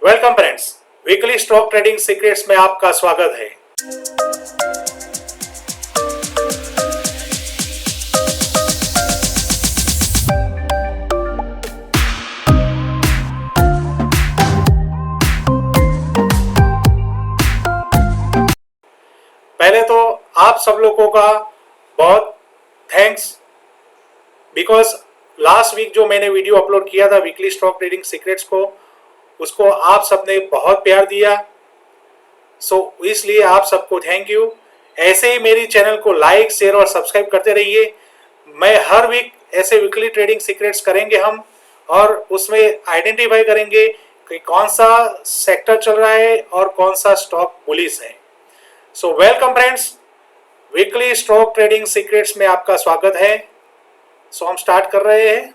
Welcome friends, weekly stock trading secrets में आपका स्वागत है। पहले तो आप सब लोगों का बहुत थैंक्स, बिकॉज लास्ट वीक जो मैंने वीडियो अपलोड किया था वीकली स्टॉक ट्रेडिंग सीक्रेट्स को, उसको आप सबने बहुत प्यार दिया। इसलिए आप सबको थैंक यू। ऐसे ही मेरी चैनल को लाइक, शेयर और सब्सक्राइब करते रहिए। मैं हर वीक ऐसे वीकली ट्रेडिंग सीक्रेट्स करेंगे हम, और उसमें आइडेंटिफाई करेंगे कि कौन सा सेक्टर चल रहा है और कौन सा स्टॉक बुलिश है। So welcome friends, weekly stock trading secrets में आपका स्वागत है। हम स्टार्ट कर रहे हैं।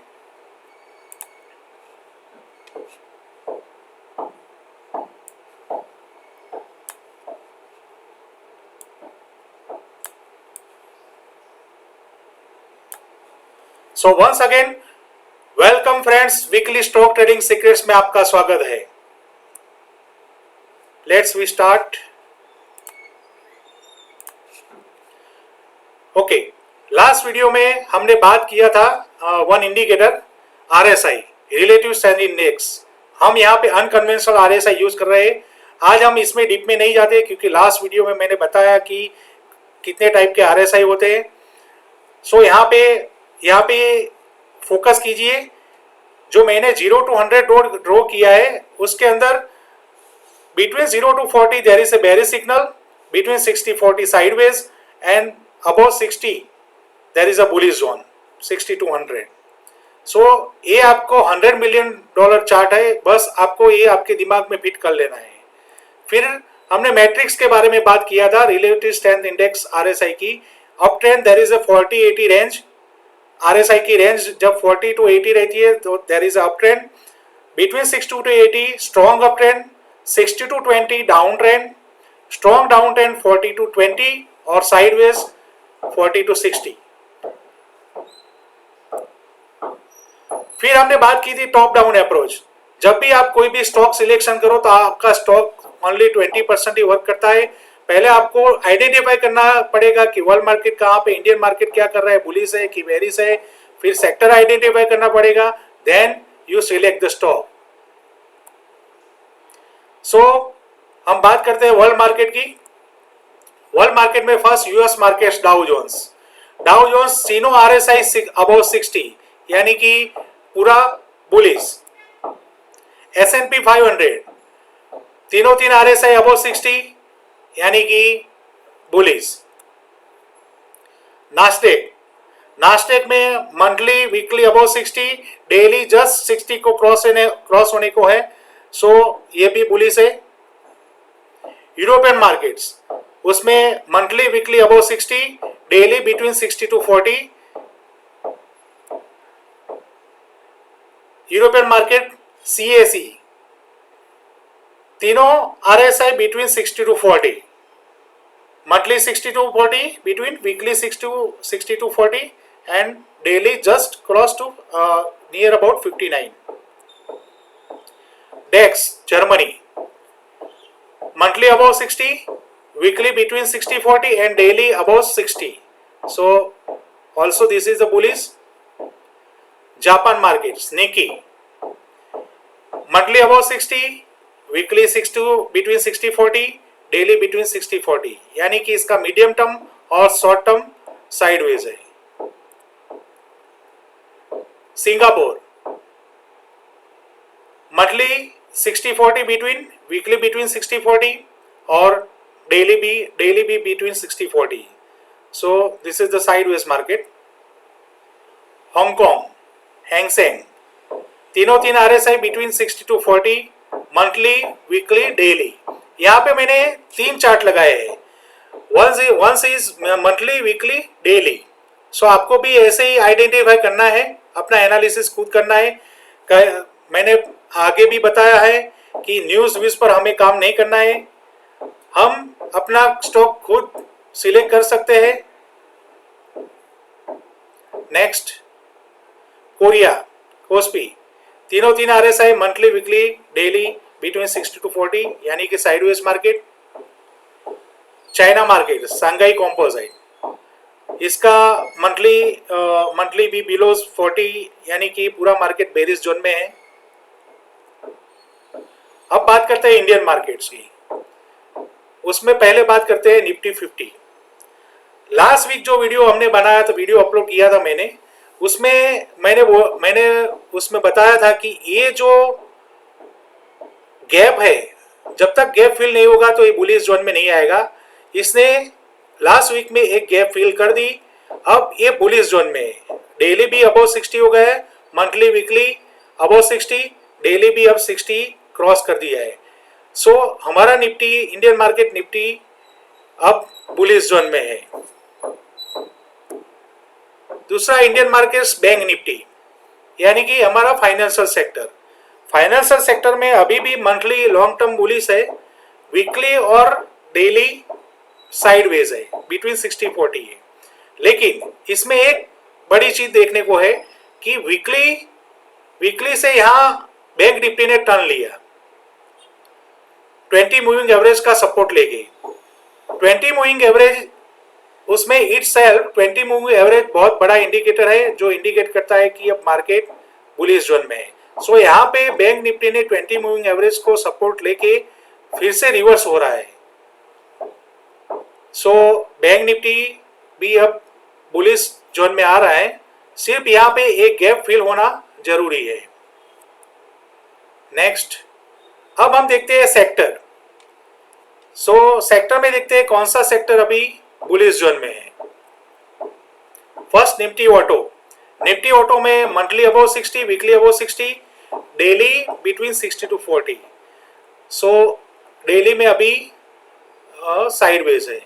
So once again welcome friends, weekly stock trading secrets में आपका स्वागत है। Let's we start. Okay, last video में हमने बात किया था one indicator RSI, relative strength index. हम यहाँ पे अनकन्वेंशनल आरएसआई यूज कर रहे हैं। आज हम इसमें डीप में नहीं जाते, क्योंकि लास्ट वीडियो में मैंने बताया कि कितने टाइप के आरएसआई होते हैं। सो यहाँ पे फोकस कीजिए। जो मैंने 0 to 100 ड्रॉ किया है, उसके अंदर between 0 to 40 there is a bearish signal, between 60-40 sideways, and above 60 there is a bullish zone, 60 to 100। सो ये आपको $100 मिलियन चार्ट है, बस आपको ये आपके दिमाग में फिट कर लेना है। फिर हमने मैट्रिक्स के बारे में बात किया था, रिलेटिव स्ट्रेंथ इंडेक्स आरएसआई की। Up trend there is a 40-80 range. RSI की रेंज जब 40 to 80 रहती है तो there is up trend. Between 60 to 80 strong up trend, 60 to 20 down trend, strong down trend 40 to 20, और साइडवेज 40 to 60। फिर हमने बात की थी टॉप डाउन अप्रोच। जब भी आप कोई भी स्टॉक सिलेक्शन करो तो आपका स्टॉक ओनली 20% ही वर्क करता है। पहले आपको आइडेंटिफाई करना पड़ेगा कि वर्ल्ड मार्केट कहाँ पे, इंडियन मार्केट क्या कर रहा है, बुलिश है कि बेरिश है। फिर सेक्टर आइडेंटिफाई करना पड़ेगा, then you select the stock. So हम बात करते हैं वर्ल्ड मार्केट की। वर्ल्ड मार्केट में first US market Dow Jones तीनों आरएसआई अबव 60, यानी कि पूरा बुलिश। S&P 500 तीन आरएसआई अबव 60, यानी कि बुलिश। नास्डेक में monthly weekly above 60, daily just 60 को क्रॉस होने को है। सो ये भी बुलिश है। यूरोपियन मार्केट्स, उसमें monthly weekly above 60, daily between 60 to 40। European market CAC तीनों RSI between 60 to 40, monthly 60 to 40, between weekly 60 to 40, and daily just cross to near about 59। DAX Germany, monthly above 60, weekly between 60-40, and daily above 60. So also this is the bullish. Japan markets, Nikkei, monthly above 60, weekly 60 between 60-40, daily between 60-40, यानी कि इसका medium term और short term sideways है। Singapore, monthly 60-40 between, weekly between 60-40, और daily भी between 60-40। So this is the sideways market. Hong Kong, Hang Seng, तीन RSI between 60 to 40, monthly weekly daily. यहाँ पे मैंने 3 चार्ट लगाए हैं, once is monthly weekly daily. So आपको भी ऐसे ही आइडेंटिफाई करना है, अपना एनालिसिस खुद करना है। मैंने आगे भी बताया है कि न्यूज व्यूज पर हमें काम नहीं करना है, हम अपना स्टॉक खुद सिलेक्ट कर सकते हैं। नेक्स्ट, कोरिया, कोस्पी, तीन RSI monthly weekly daily between between 60 to 40 यानी कि sideways market. China market Shanghai composite, इसका मंथली भी बिलो 40 यानी कि पूरा मार्केट बेरिश जोन में है। अब बात करते हैं इंडियन मार्केट्स की। उसमें पहले बात करते हैं निफ्टी 50। लास्ट वीक जो वीडियो हमने बनाया था, वीडियो अपलोड किया था उसमें मैंने उसमें बताया था कि ये जो गैप है, जब तक गैप फिल नहीं होगा तो ये बुलिश जोन में नहीं आएगा। इसने लास्ट वीक में एक गैप फिल कर दी, अब ये बुलिश जोन में है। डेली भी अबव 60 हो गया है, मंथली वीकली अबव 60, डेली भी अब 60 क्रॉस कर दिया है। सो हमारा निफ्टी, इंडियन मार्केट निफ्टी अब बुलिश जोन में है। दूसरा इंडियन मार्केट्स बैंक निफ्टी, यानी कि हमारा फाइनेंशियल सेक्टर। फाइनेंशियल सेक्टर में अभी भी मंथली लॉन्ग टर्म बुलिश है, वीकली और डेली साइडवेज है, बिटवीन 60-40 है। लेकिन इसमें एक बड़ी चीज देखने को है कि वीकली से यहां बैंक निफ्टी ने टर्न लिया 20 मूविंग एवरेज का सपोर्ट लेके। 20 मूविंग एवरेज उसमें इट सेल्फ 20 मूविंग एवरेज बहुत बड़ा इंडिकेटर है, जो इंडिकेट करता है कि अब मार्केट बुलिश जोन में है। सो यहाँ पे बैंक निफ्टी ने 20 मूविंग एवरेज को सपोर्ट लेके फिर से रिवर्स हो रहा है। सो बैंक निफ्टी भी अब बुलिश जोन में आ रहा है, सिर्फ यहाँ पे एक गैप फिल होना जरूरी है। नेक्स्ट, अब हम देखते हैं सेक्टर। सो सेक्टर में देखते हैं कौन सा सेक्टर अभी बुलिश जोन में है। First Nifty auto. Nifty auto में monthly above 60, weekly above 60, daily between 60 to 40। So daily में अभी साइडवेज है।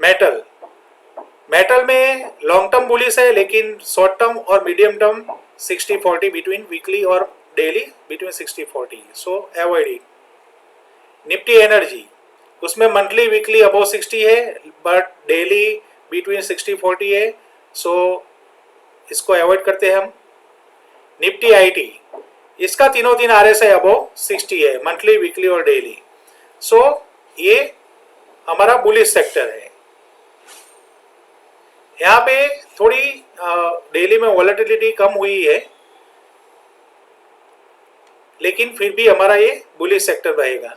मेटल में लॉन्ग टर्म बुलिश है, लेकिन शॉर्ट टर्म और मीडियम टर्म 60-40 बिटवीन वीकली और daily between 60-40, so avoid it. Nifty energy, उसमें मंथली वीकली अबव 60 है, बट डेली बिटवीन 60-40 है, सो इसको अवॉइड करते हैं हम। निफ्टी आईटी, इसका तीनों दिन RSI अबव 60 है, मंथली वीकली और डेली। सो ये हमारा बुलिश सेक्टर है। यहाँ पे थोड़ी डेली में वॉलेटिलिटी कम हुई है, लेकिन फिर भी हमारा ये बुलिश सेक्टर रहेगा।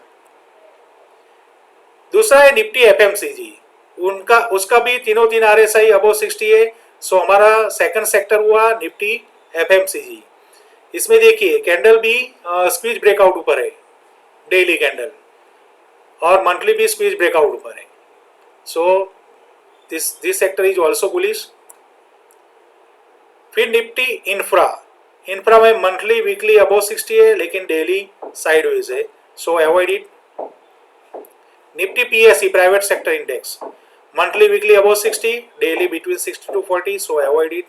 दूसरा है निफ्टी एफएमसीजी, उसका भी तीनों दिन RSI अबव 60 है, सो हमारा सेकंड सेक्टर हुआ निफ्टी एफएमसीजी। इसमें देखिए कैंडल भी स्क्वीज ब्रेकआउट ऊपर है, डेली कैंडल, और मंथली भी स्क्वीज ब्रेकआउट ऊपर है। So this sector is also bullish. फिर निफ्टी इंफ्रा में मंथली वीकली अबव 60 है, लेकिन डेली साइडवेज है, सो avoid it. Nifty PSE private sector index, monthly weekly above 60, daily between 60 to 40, so avoid it.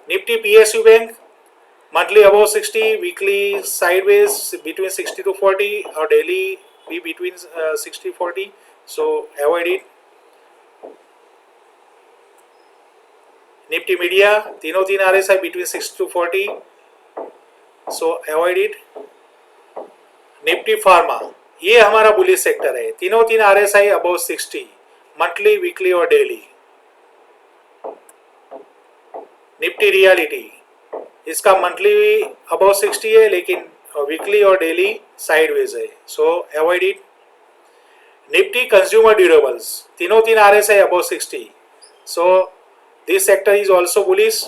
Nifty PSU bank, monthly above 60, weekly sideways between 60 to 40 और daily भी between 60-40, so avoid it. Nifty media, तीनों दिन RSI between 60 to 40, so avoid it. Nifty pharma, ये हमारा bullish sector है, तीनों दिन RSI above 60, monthly weekly और डेली। निफ्टी रियलिटी, इसका मंथली अबव 60 है, लेकिन वीकली और डेली साइडवेज है, सो avoid it. Nifty consumer durables, तीनों दिन RSI above 60, so this sector is also bullish.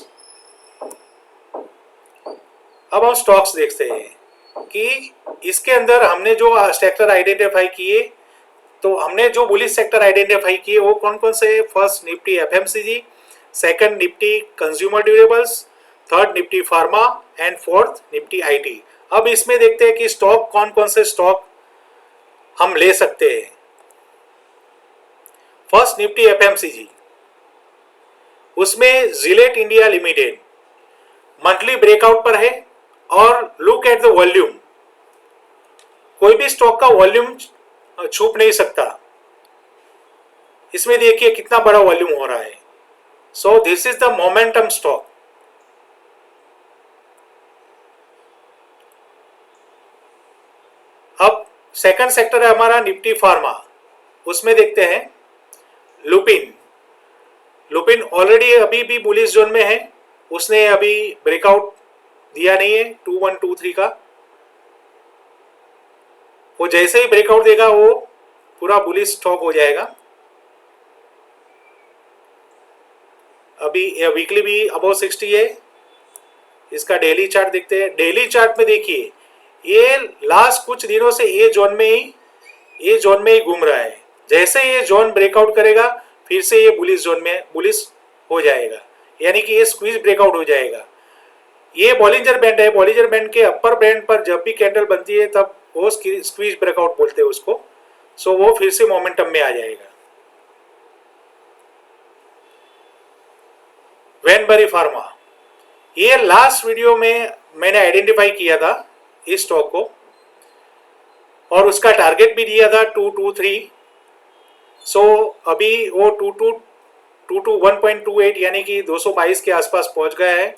अब हम स्टॉक्स देखते हैं कि इसके अंदर हमने जो सेक्टर आइडेंटिफाई किए, तो हमने जो बुलिश सेक्टर आइडेंटिफाई किए वो कौन कौन से? First Nifty FMCG, second Nifty consumer durables, third Nifty pharma and fourth Nifty IT. अब इसमें देखते हैं कि स्टॉक कौन कौन से स्टॉक हम ले सकते हैं। फर्स्ट निफ्टी एफएमसीजी, उसमें Gillette India limited monthly breakout पर है, और लुक एट द वॉल्यूम, कोई भी स्टॉक का वॉल्यूम छुप नहीं सकता। इसमें देखिए कितना बड़ा वॉल्यूम हो रहा है। सो this is the momentum stock. अब सेकंड सेक्टर है हमारा निफ्टी फार्मा, उसमें देखते हैं लुपिन। लुपिन ऑलरेडी अभी भी बुलिश जोन में है, उसने अभी ब्रेकआउट दिया नहीं है 2123 का। वो जैसे ही ब्रेकआउट देगा वो पूरा बुलिश स्टॉक हो जाएगा। अभी वीकली भी अबव 60 है। इसका डेली चार्ट देखते हैं। डेली चार्ट में देखिए ये लास्ट कुछ दिनों से ये जोन में ही घूम रहा है। जैसे ये जोन ब्रेकआउट करेगा फिर से ये बुलिश जोन में बुलिश हो जाएगा, यानी कि ये स्क्वीज ब्रेकआउट हो जाएगा। ये बॉलिंजर बैंड है, बॉलिंजर बैंड के अपर बैंड पर जब भी कैंडल बनती है तब वो स्क्वीज ब्रेकआउट बोलते हैं उसको। सो वो फिर से मोमेंटम में आ जाएगा। वैनबरी फार्मा, ये लास्ट वीडियो में मैंने आइडेंटिफाई किया था इस स्टॉक को और उसका टारगेट भी दिया था 223। सो अभी वो 1.28 यानी कि 222 के आसपास पहुंच गया है।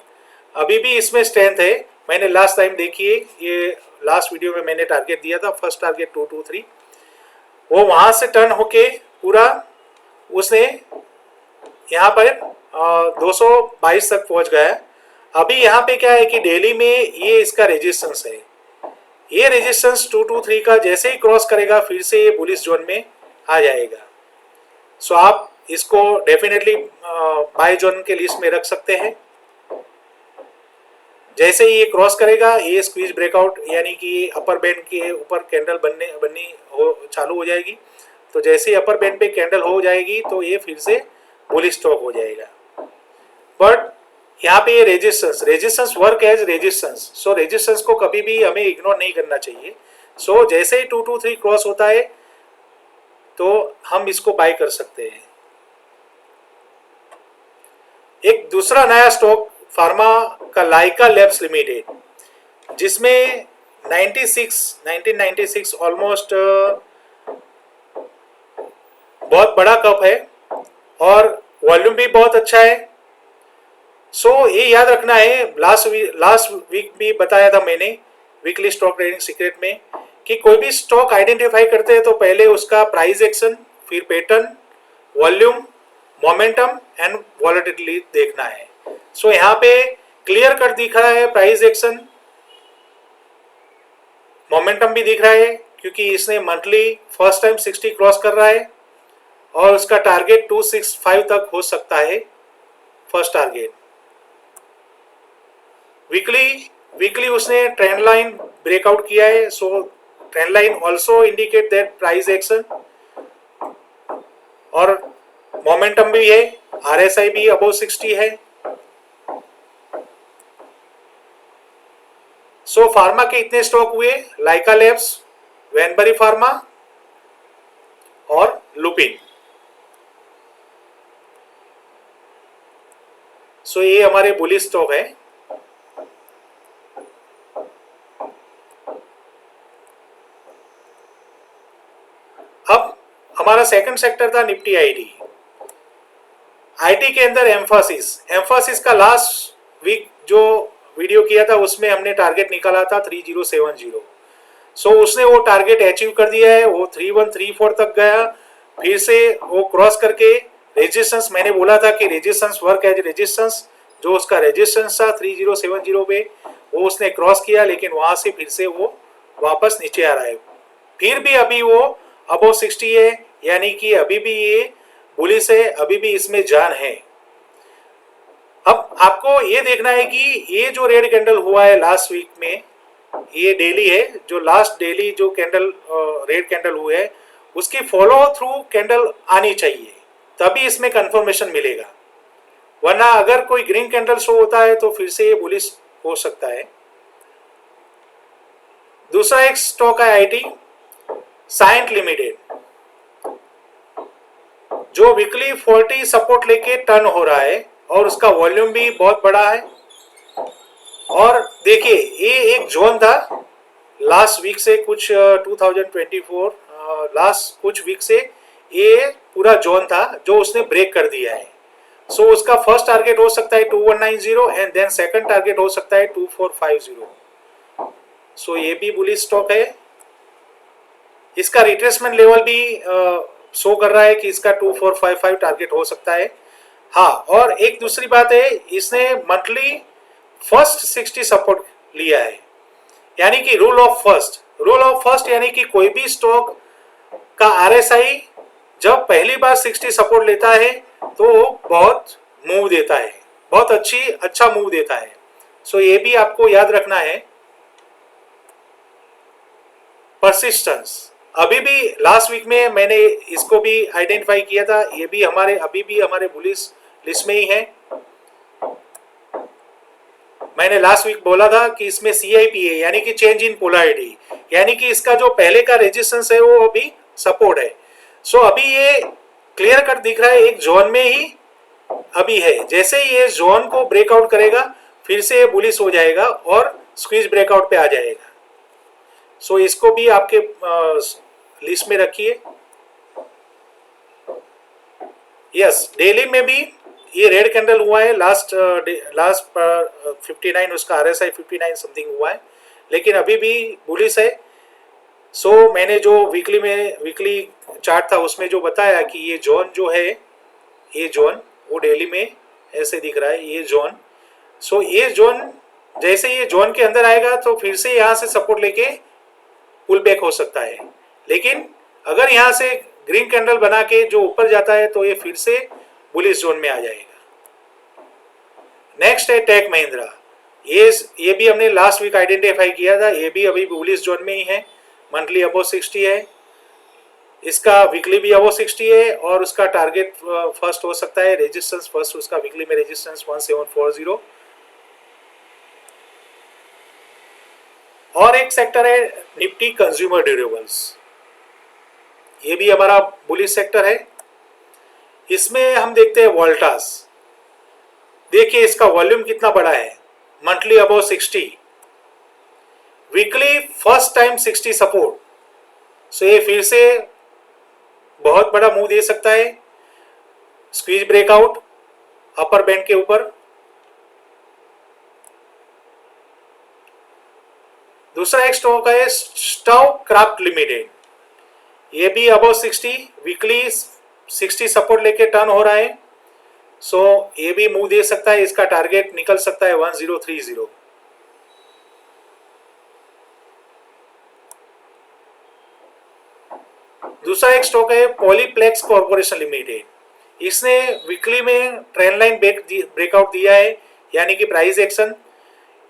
अभी भी इसमें स्ट्रेंथ है। मैंने लास्ट टाइम देखिए ये लास्ट वीडियो में मैंने टारगेट दिया था, फर्स्ट टारगेट 223। वो वहां से टर्न होके पूरा उसने यहाँ पर 222 तक पहुंच गया है। अभी यहाँ पे क्या है कि डेली में ये इसका रेजिस्टेंस है। ये रेजिस्टेंस 223 का जैसे ही क्रॉस करेगा फिर से ये बुलिश जोन में आ जाएगा। सो आप इसको डेफिनेटली बाय जोन के लिस्ट में रख सकते हैं। जैसे ही ये क्रॉस करेगा ये स्क्वीज ब्रेकआउट यानी कि अपर बैंड के ऊपर कैंडल बननी चालू हो जाएगी। तो जैसे ही अपर बैंड पे कैंडल हो जाएगी तो ये फिर से बुलिश स्टॉक हो जाएगा। बट यहाँ पे ये resistance work as resistance. So resistance को कभी भी हमें इग्नोर नहीं करना चाहिए। सो जैसे ही 223 क्रॉस होता है तो हम इसको बाय कर सकते हैं। एक दूसरा नया स्टॉक फार्मा का लाइका लैब्स लिमिटेड, जिसमें 1996 ऑलमोस्ट बहुत बड़ा कप है और वॉल्यूम भी बहुत अच्छा है। सो ये याद रखना है, लास्ट वीक भी बताया था मैंने वीकली स्टॉक ट्रेडिंग सीक्रेट में कि कोई भी स्टॉक आइडेंटिफाई करते हैं तो पहले उसका प्राइस एक्शन, फिर pattern, volume, momentum and volatility देखना है। सो यहाँ पे क्लियर कट दिख रहा है प्राइस एक्शन, मोमेंटम भी दिख रहा है क्योंकि इसने मंथली फर्स्ट टाइम 60 क्रॉस कर रहा है और उसका टारगेट 265 तक हो सकता है फर्स्ट टारगेट। वीकली उसने ट्रेंड लाइन ब्रेकआउट किया है। सो trend line also indicate that price action और मोमेंटम भी है। आरएसआई भी अबव 60 है। सो फार्मा के इतने स्टॉक हुए, लाइका लैब्स, वैनबरी फार्मा और लुपिन। सो ये हमारे बुलिश स्टॉक है। अब हमारा सेकंड सेक्टर था निफ्टी आईटी। आईटी के अंदर एम्फासिस का लास्ट वीक जो वीडियो किया था उसमें हमने टारगेट निकाला था 3070। सो उसने वो टारगेट अचीव कर दिया है। वो 3134 तक गया, फिर से वो क्रॉस करके रेजिस्टेंस, मैंने बोला था कि रेजिस्टेंस वर्क एज रेजिस्टेंस, जो उसका रेजिस्टेंस था 3070 पे वो उसने क्रॉस किया, लेकिन वहां से फिर से वो वापस नीचे आ रहा है। फिर भी अभी वो अबव 60 है, यानी कि अभी भी ये बुलिश है, अभी भी इसमें जान है। अब आपको ये देखना है कि ये जो रेड कैंडल हुआ है लास्ट वीक में, ये डेली है, जो लास्ट डेली जो कैंडल रेड कैंडल हुए है उसकी फॉलो थ्रू कैंडल आनी चाहिए, तभी इसमें कंफर्मेशन मिलेगा। वरना अगर कोई ग्रीन कैंडल शो होता है तो फिर से ये बुलिश हो सकता है। दूसरा एक स्टॉक है आईटी साइंट लिमिटेड, जो वीकली 40 सपोर्ट लेके टर्न हो रहा है और उसका वॉल्यूम भी बहुत बड़ा है। और देखिए ये एक जोन था लास्ट वीक से, कुछ 2024 लास्ट कुछ वीक से ये पूरा जोन था जो उसने ब्रेक कर दिया है। सो उसका फर्स्ट टारगेट हो सकता है 2190 एंड देन सेकंड टारगेट हो सकता है 2450। सो ये भी बुलिश स्टॉक है। इसका रिट्रेसमेंट लेवल भी शो कर रहा है कि इसका 2455 टारगेट हो सकता है। हाँ, और एक दूसरी बात है, इसने मंथली फर्स्ट 60 सपोर्ट लिया है, यानी कि रूल ऑफ फर्स्ट यानी कि कोई भी स्टॉक का आरएसआई जब पहली बार 60 सपोर्ट लेता है तो बहुत मूव देता है, बहुत अच्छा मूव देता है। सो ये भी आपको याद रखना है। परसिस्टेंस, अभी भी लास्ट वीक में मैंने इसको भी आइडेंटिफाई किया था, ये भी अभी भी हमारे बुलिश लिस्ट में ही है। मैंने लास्ट वीक बोला था कि इसमें CIP है, यानी कि चेंज इन पोलैरिटी, यानी कि इसका जो पहले का रेजिस्टेंस है वो अभी सपोर्ट है। सो अभी ये क्लियर कट दिख रहा है, एक जोन में ही अभी है। जैसे ही ये जोन को ब्रेकआउट करेगा फिर से ये बुलिश हो जाएगा और स्क्वीज ब्रेकआउट पे आ जाएगा। सो इसको भी आपके लिस्ट में रखिए। यस, डेली में भी ये रेड कैंडल हुआ है, लास्ट 59 उसका RSI 59 समथिंग हुआ है, लेकिन अभी भी बुलिश है। सो मैंने जो वीकली चार्ट था उसमें जो बताया कि ये जोन जो है, ये जोन वो डेली में ऐसे दिख रहा है, ये जोन। सो ये जोन जैसे ये जोन के अंदर आएगा तो फिर से यहाँ से सपोर्ट लेके पुल बैक हो सकता है, लेकिन अगर यहाँ से ग्रीन कैंडल बना के जो ऊपर जाता है तो ये फिर से बुलिश जोन में आ जाएगा। नेक्स्ट है टेक महिंद्रा, ये भी हमने लास्ट वीक आइडेंटिफाई किया था, ये भी अभी बुलिश जोन में ही है। मंथली अबव 60 है, इसका वीकली भी अबव 60 है, और उसका टारगेट फर्स्ट हो सकता है, रेजिस्टेंस फर्स्ट उसका वीकली में रेजिस्टेंस 1740। और एक सेक्टर है निफ्टी कंज्यूमर ड्यूरेबल्स, ये भी हमारा बुलिश सेक्टर है। इसमें हम देखते हैं वोल्टास, देखिए इसका वॉल्यूम कितना बड़ा है, monthly above 60, weekly first time 60 support. So ये फिर से बहुत बड़ा मूव दे सकता है, स्क्वीज ब्रेकआउट अपर बैंड के ऊपर। दूसरा एक स्टॉक है स्टाउ क्राफ्ट लिमिटेड, ये भी अबव 60, वीकली 60 सपोर्ट लेके टर्न हो रहा है। सो ये भी मूव दे सकता है, इसका टारगेट निकल सकता है 1030। दूसरा एक स्टॉक है पॉलीप्लेक्स कॉर्पोरेशन लिमिटेड, इसने वीकली में ट्रेंड लाइन ब्रेकआउट दिया है, यानी कि प्राइस एक्शन।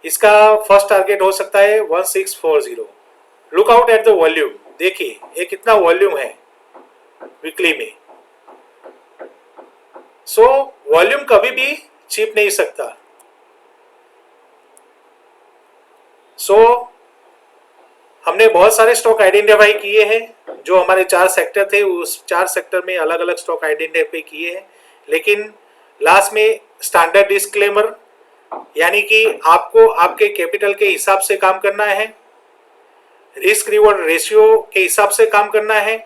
इसका फर्स्ट टारगेट हो सकता है 1640। Look out at the volume, देखिए ये कितना वॉल्यूम है वीकली में। सो वॉल्यूम कभी भी छिप नहीं सकता। सो हमने बहुत सारे स्टॉक आइडेंटिफाई किए हैं, जो हमारे 4 सेक्टर थे, उस 4 सेक्टर में अलग अलग स्टॉक आइडेंटिफाई किए हैं, लेकिन लास्ट में स्टैंडर्ड डिस्क्लेमर, यानी कि आपको आपके कैपिटल के हिसाब से काम करना है, रिस्क रिवॉर्ड रेशियो के हिसाब से काम करना है।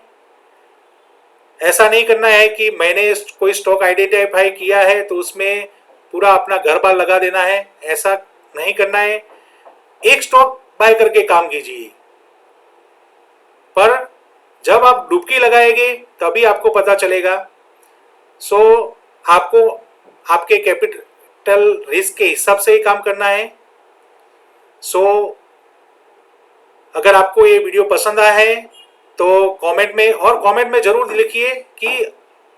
ऐसा नहीं करना है कि मैंने कोई स्टॉक आइडेंटिफाई किया है तो उसमें पूरा अपना घर बार लगा देना है, ऐसा नहीं करना है। एक स्टॉक बाय करके काम कीजिए, पर जब आप डुबकी लगाएंगे तभी आपको पता चलेगा। सो आपको आपके कैपिटल रिस्क के हिसाब से ही काम करना है। सो अगर आपको ये वीडियो पसंद आया है तो कमेंट में जरूर लिखिए कि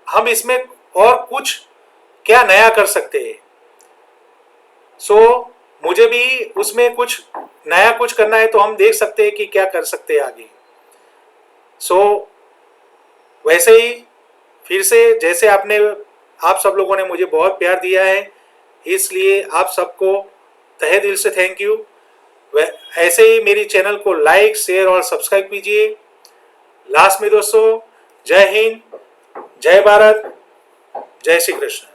हम इसमें और कुछ क्या नया कर सकते हैं। सो मुझे भी उसमें कुछ नया करना है तो हम देख सकते हैं कि क्या कर सकते हैं आगे। सो वैसे ही फिर से जैसे आप सब लोगों ने मुझे बहुत प्यार दिया है, इसलिए आप सबको तहे दिल से थैंक यू। ऐसे ही मेरी चैनल को लाइक, शेयर और सब्सक्राइब कीजिए। लास्ट में दोस्तों, जय हिंद, जय भारत, जय श्री कृष्ण।